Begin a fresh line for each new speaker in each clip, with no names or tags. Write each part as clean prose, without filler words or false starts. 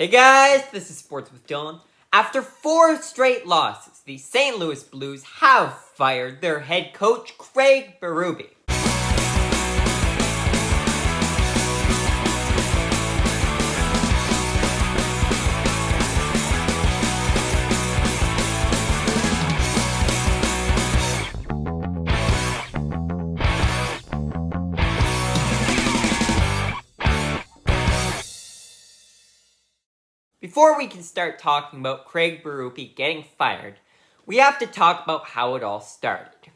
Hey guys, this is Sports with Dylan. After 4 straight losses, the St. Louis Blues have fired their head coach, Craig Berube. Before we can start talking about Craig Berube getting fired, we have to talk about how it all started.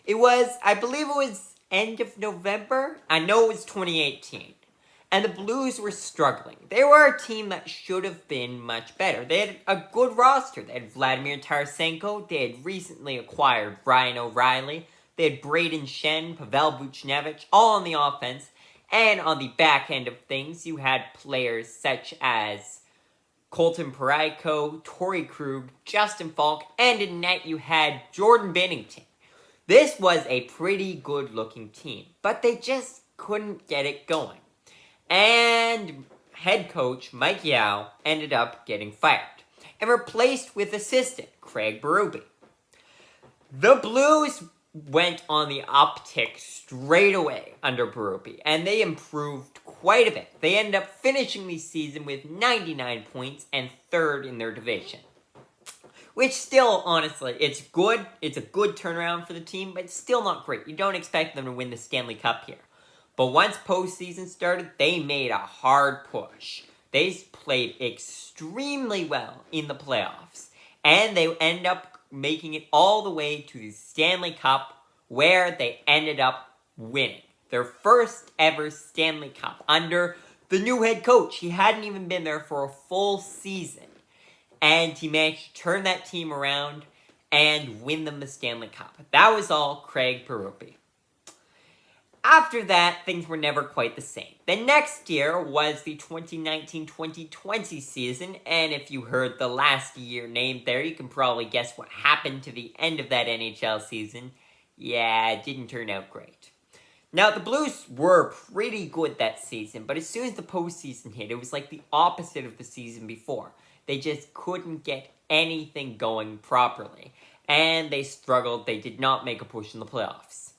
I believe it was end of November. I know it was 2018. And the Blues were struggling. They were a team that should have been much better. They had a good roster. They had Vladimir Tarasenko. They had recently acquired Ryan O'Reilly. They had Braden Shen, Pavel Buchnevich, all on the offense. And on the back end of things, you had players such as Colton Parayko, Torrey Krug, Justin Falk, and in net you had Jordan Binnington. This was a pretty good-looking team, but they just couldn't get it going. And head coach Mike Yeo ended up getting fired and replaced with assistant Craig Berube. The Blues went on the uptick straight away under Berube, and they improved quite a bit. They ended up finishing the season with 99 points and third in their division. Which still, honestly, it's good. It's a good turnaround for the team, but it's still not great. You don't expect them to win the Stanley Cup here. But once postseason started, they made a hard push. They played extremely well in the playoffs. And they end up making it all the way to the Stanley Cup, where they ended up winning their first ever Stanley Cup under the new head coach. He hadn't even been there for a full season. And he managed to turn that team around and win them the Stanley Cup. That was all Craig Berube. After that, things were never quite the same. The next year was the 2019-2020 season, and if you heard the last year named there, you can probably guess what happened to the end of that NHL season. Yeah, it didn't turn out great. Now, the Blues were pretty good that season, but as soon as the postseason hit, it was like the opposite of the season before. They just couldn't get anything going properly, and they struggled. They did not make a push in the playoffs.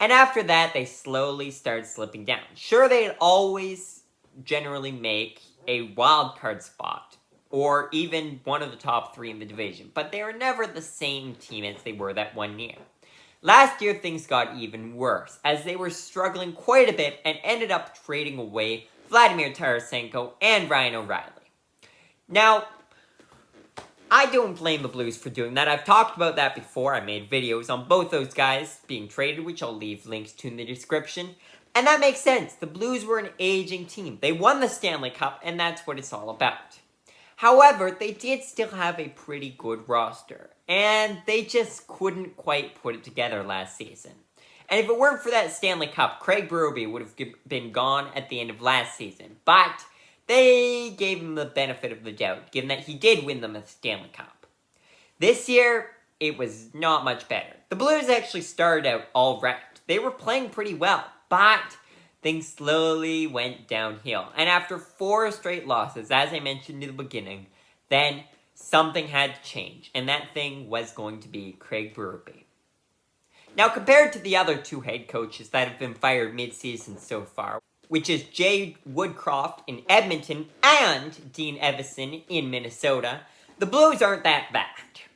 And after that, they slowly started slipping down. Sure, they'd always generally make a wild card spot, or even one of the top 3 in the division, but they were never the same team as they were that one year. Last year, things got even worse, as they were struggling quite a bit and ended up trading away Vladimir Tarasenko and Ryan O'Reilly. Now, I don't blame the Blues for doing that. I've talked about that before. I made videos on both those guys being traded, which I'll leave links to in the description. And that makes sense. The Blues were an aging team. They won the Stanley Cup, and that's what it's all about. However, they did still have a pretty good roster, and they just couldn't quite put it together last season. And if it weren't for that Stanley Cup, Craig Berube would have been gone at the end of last season. But they gave him the benefit of the doubt, given that he did win them a Stanley Cup. This year, it was not much better. The Blues actually started out all right. They were playing pretty well, but things slowly went downhill. And after 4 straight losses, as I mentioned in the beginning, then something had to change. And that thing was going to be Craig Berube. Now, compared to the other 2 head coaches that have been fired mid-season so far, which is Jay Woodcroft in Edmonton and Dean Evison in Minnesota, the Blues aren't that bad.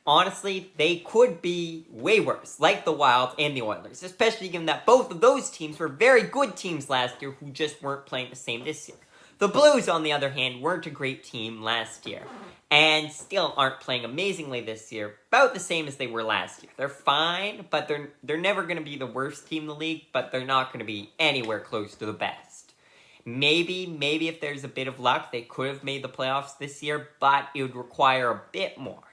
Honestly, they could be way worse, like the Wild and the Oilers, especially given that both of those teams were very good teams last year who just weren't playing the same this year. The Blues, on the other hand, weren't a great team last year, and still aren't playing amazingly this year, about the same as they were last year. They're fine, but they're never going to be the worst team in the league, but they're not going to be anywhere close to the best. Maybe if there's a bit of luck, they could have made the playoffs this year, but it would require a bit more.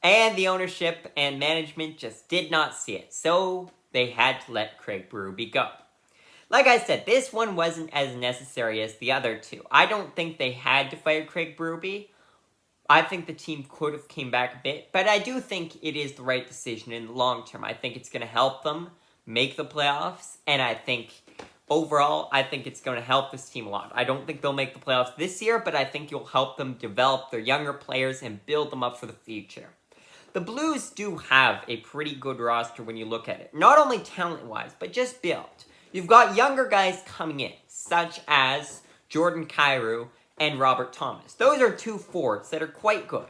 And the ownership and management just did not see it, so they had to let Craig Berube go. Like I said, this one wasn't as necessary as the other 2. I don't think they had to fire Craig Berube. I think the team could have came back a bit, but I do think it is the right decision in the long term. I think it's going to help them make the playoffs, and I think overall, I think it's going to help this team a lot. I don't think they'll make the playoffs this year, but I think you'll help them develop their younger players and build them up for the future. The Blues do have a pretty good roster when you look at it. Not only talent-wise, but just built. You've got younger guys coming in, such as Jordan Kyrou and Robert Thomas. Those are two forwards that are quite good.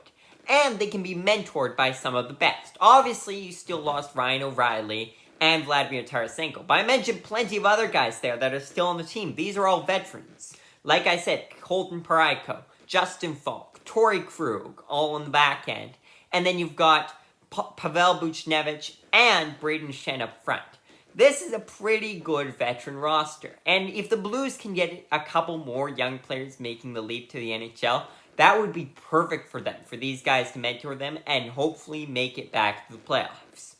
And they can be mentored by some of the best. Obviously, you still lost Ryan O'Reilly and Vladimir Tarasenko. But I mentioned plenty of other guys there that are still on the team. These are all veterans. Like I said, Colton Parayko, Justin Falk, Torrey Krug, all on the back end. And then you've got Pavel Buchnevich and Braden Shen up front. This is a pretty good veteran roster. And if the Blues can get a couple more young players making the leap to the NHL, that would be perfect for them, for these guys to mentor them and hopefully make it back to the playoffs.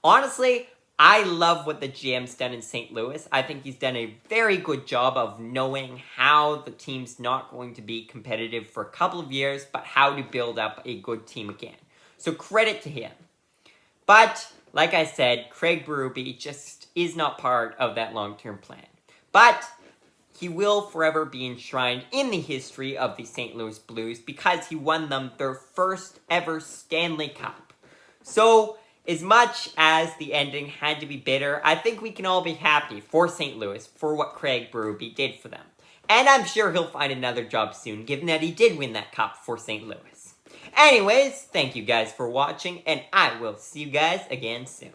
Honestly, I love what the GM's done in St. Louis. I think he's done a very good job of knowing how the team's not going to be competitive for a couple of years, but how to build up a good team again. So credit to him. But, like I said, Craig Berube just is not part of that long-term plan. But he will forever be enshrined in the history of the St. Louis Blues because he won them their first ever Stanley Cup. So, as much as the ending had to be bitter, I think we can all be happy for St. Louis for what Craig Berube did for them. And I'm sure he'll find another job soon, given that he did win that cup for St. Louis. Anyways, thank you guys for watching, and I will see you guys again soon.